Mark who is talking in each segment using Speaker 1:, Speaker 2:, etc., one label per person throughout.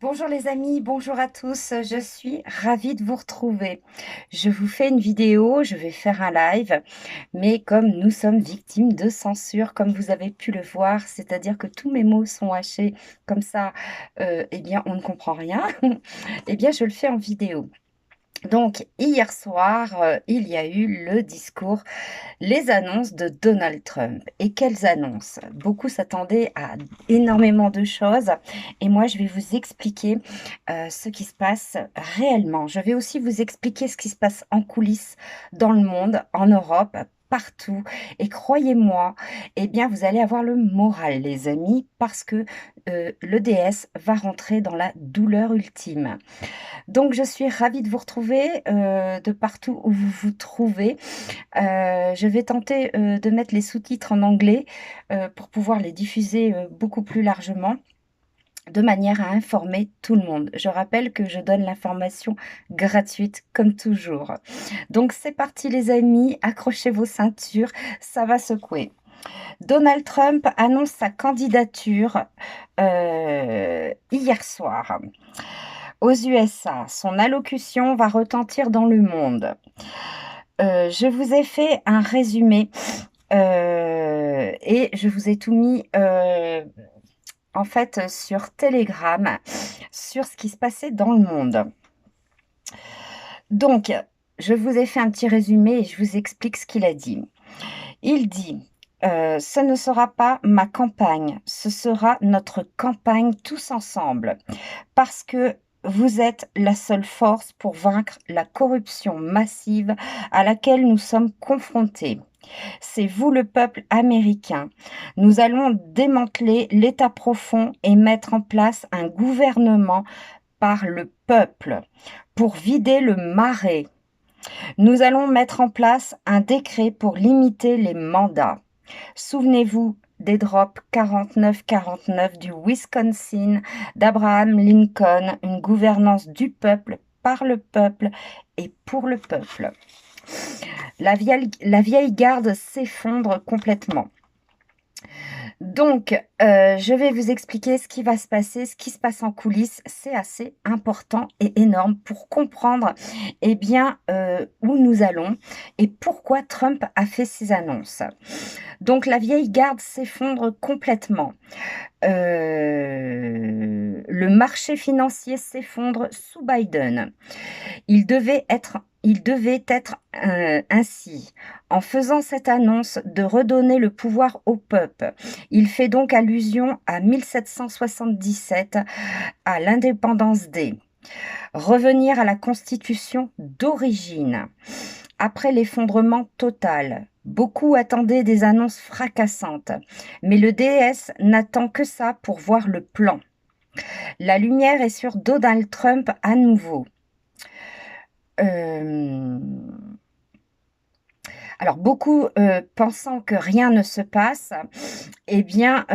Speaker 1: Bonjour les amis, bonjour à tous, je suis ravie de vous retrouver. Je vous fais une vidéo, je vais faire un live, mais comme nous sommes victimes de censure, comme vous avez pu le voir, c'est-à-dire que tous mes mots sont hachés comme ça, eh bien on ne comprend rien, eh bien je le fais en vidéo. Donc hier soir, il y a eu le discours, les annonces de Donald Trump. Et quelles annonces? Beaucoup s'attendaient à énormément de choses et moi je vais vous expliquer, ce qui se passe réellement. Je vais aussi vous expliquer ce qui se passe en coulisses dans le monde, en Europe, partout et croyez-moi, eh bien vous allez avoir le moral les amis parce que, l'EDS va rentrer dans la douleur ultime. Donc je suis ravie de vous retrouver, de partout où vous vous trouvez. Je vais tenter, de mettre les sous-titres en anglais, pour pouvoir les diffuser, beaucoup plus largement, de manière à informer tout le monde. Je rappelle que je donne l'information gratuite comme toujours. Donc c'est parti les amis, accrochez vos ceintures, ça va secouer. Donald Trump annonce sa candidature, hier soir. Aux USA, son allocution va retentir dans le monde. Je vous ai fait un résumé, et je vous ai tout mis, en fait, sur Telegram, sur ce qui se passait dans le monde. Donc, je vous ai fait un petit résumé et je vous explique ce qu'il a dit. Il dit, «Ce ne sera pas ma campagne, ce sera notre campagne tous ensemble, parce que vous êtes la seule force pour vaincre la corruption massive à laquelle nous sommes confrontés. C'est vous le peuple américain. Nous allons démanteler l'État profond et mettre en place un gouvernement par le peuple pour vider le marais. Nous allons mettre en place un décret pour limiter les mandats. Souvenez-vous des drops 49-49 du Wisconsin d'Abraham Lincoln, une gouvernance du peuple, par le peuple et pour le peuple. La vieille garde s'effondre complètement. Donc, je vais vous expliquer ce qui va se passer, ce qui se passe en coulisses. C'est assez important et énorme pour comprendre, eh bien, où nous allons et pourquoi Trump a fait ces annonces. Donc la vieille garde s'effondre complètement. Le marché financier s'effondre sous Biden. Il devait être ainsi. En faisant cette annonce de redonner le pouvoir au peuple, il fait donc allusion à 1777, à l'indépendance day. Revenir à la constitution d'origine. Après l'effondrement total, beaucoup attendaient des annonces fracassantes, mais le DS n'attend que ça pour voir le plan. La lumière est sur Donald Trump à nouveau. Alors beaucoup pensant que rien ne se passe, eh bien,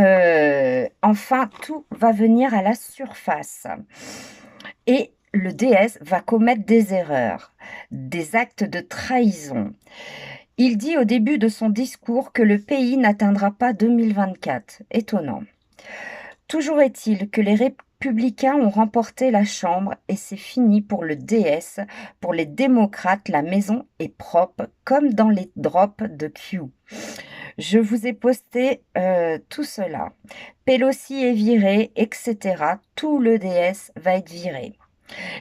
Speaker 1: enfin, tout va venir à la surface. Et le DS va commettre des erreurs, des actes de trahison. Il dit au début de son discours que le pays n'atteindra pas 2024. Étonnant. Toujours est-il que les républicains ont remporté la Chambre et c'est fini pour le DS. Pour les démocrates, la maison est propre, comme dans les drops de Q. Je vous ai posté tout cela. Pelosi est viré, etc. Tout le DS va être viré.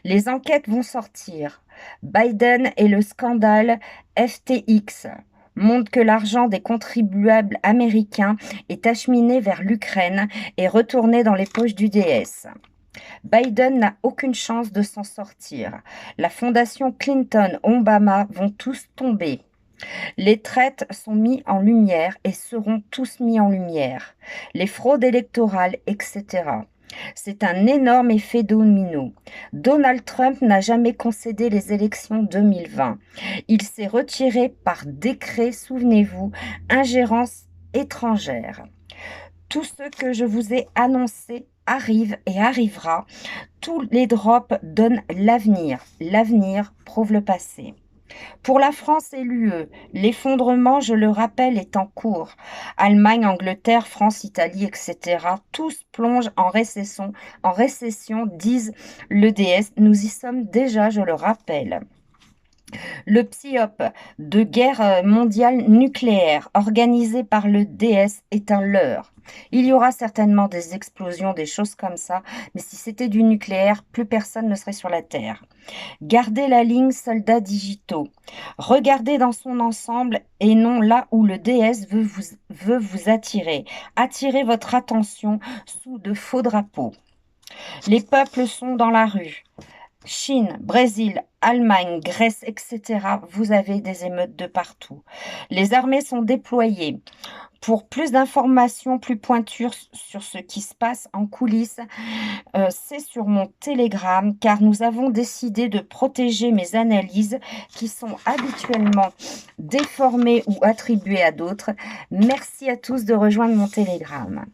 Speaker 1: Les enquêtes vont sortir. Biden et le scandale FTX montrent que l'argent des contribuables américains est acheminé vers l'Ukraine et retourné dans les poches du DS. Biden n'a aucune chance de s'en sortir. La fondation Clinton-Obama vont tous tomber. Les traites sont mis en lumière et seront tous mis en lumière. Les fraudes électorales, etc. C'est un énorme effet domino. Donald Trump n'a jamais concédé les élections 2020. Il s'est retiré par décret, souvenez-vous, ingérence étrangère. Tout ce que je vous ai annoncé arrive et arrivera. Tous les drops donnent l'avenir. L'avenir prouve le passé. Pour la France et l'UE, l'effondrement, je le rappelle, est en cours. Allemagne, Angleterre, France, Italie, etc. Tous plongent en récession, disent l'EDS. Nous y sommes déjà, je le rappelle. Le PSYOP de guerre mondiale nucléaire organisé par le DS est un leurre. Il y aura certainement des explosions, des choses comme ça, mais si c'était du nucléaire, plus personne ne serait sur la Terre. Gardez la ligne soldats digitaux. Regardez dans son ensemble et non là où le DS veut vous attirer. Attirez votre attention sous de faux drapeaux. Les peuples sont dans la rue. Chine, Brésil, Allemagne, Grèce, etc. Vous avez des émeutes de partout. Les armées sont déployées. Pour plus d'informations plus pointues sur ce qui se passe en coulisses, c'est sur mon Telegram car nous avons décidé de protéger mes analyses qui sont habituellement déformées ou attribuées à d'autres. Merci à tous de rejoindre mon Telegram.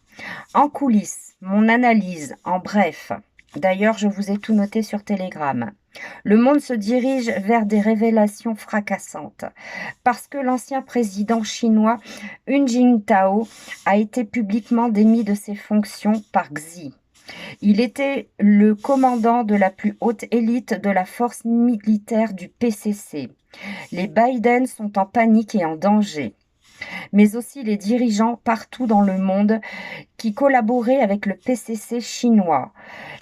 Speaker 1: En coulisses, mon analyse, en bref. D'ailleurs, je vous ai tout noté sur Telegram. Le monde se dirige vers des révélations fracassantes parce que l'ancien président chinois Hu Jintao a été publiquement démis de ses fonctions par Xi. Il était le commandant de la plus haute élite de la force militaire du PCC. Les Biden sont en panique et en danger, mais aussi les dirigeants partout dans le monde qui collaboraient avec le PCC chinois.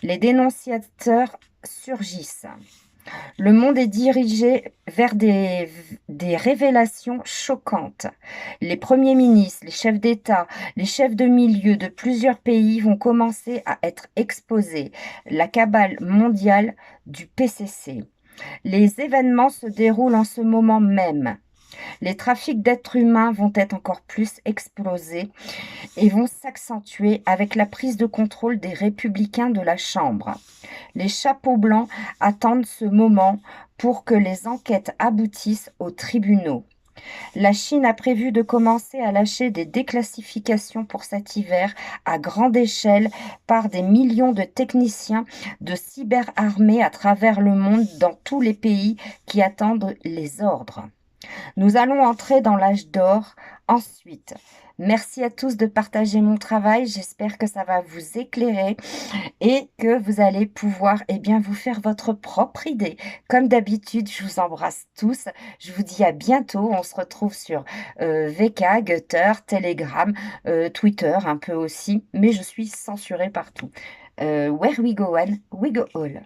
Speaker 1: Les dénonciateurs surgissent. Le monde est dirigé vers des révélations choquantes. Les premiers ministres, les chefs d'État, les chefs de milieu de plusieurs pays vont commencer à être exposés. La cabale mondiale du PCC. Les événements se déroulent en ce moment même. Les trafics d'êtres humains vont être encore plus explosés et vont s'accentuer avec la prise de contrôle des républicains de la Chambre. Les chapeaux blancs attendent ce moment pour que les enquêtes aboutissent aux tribunaux. La Chine a prévu de commencer à lâcher des déclassifications pour cet hiver à grande échelle par des millions de techniciens de cyberarmée à travers le monde dans tous les pays qui attendent les ordres. Nous allons entrer dans l'âge d'or ensuite. Merci à tous de partager mon travail. J'espère que ça va vous éclairer et que vous allez pouvoir vous faire votre propre idée. Comme d'habitude, je vous embrasse tous. Je vous dis à bientôt. On se retrouve sur VK, Gutter, Telegram, Twitter un peu aussi. Mais je suis censurée partout. Where we go one, we go all.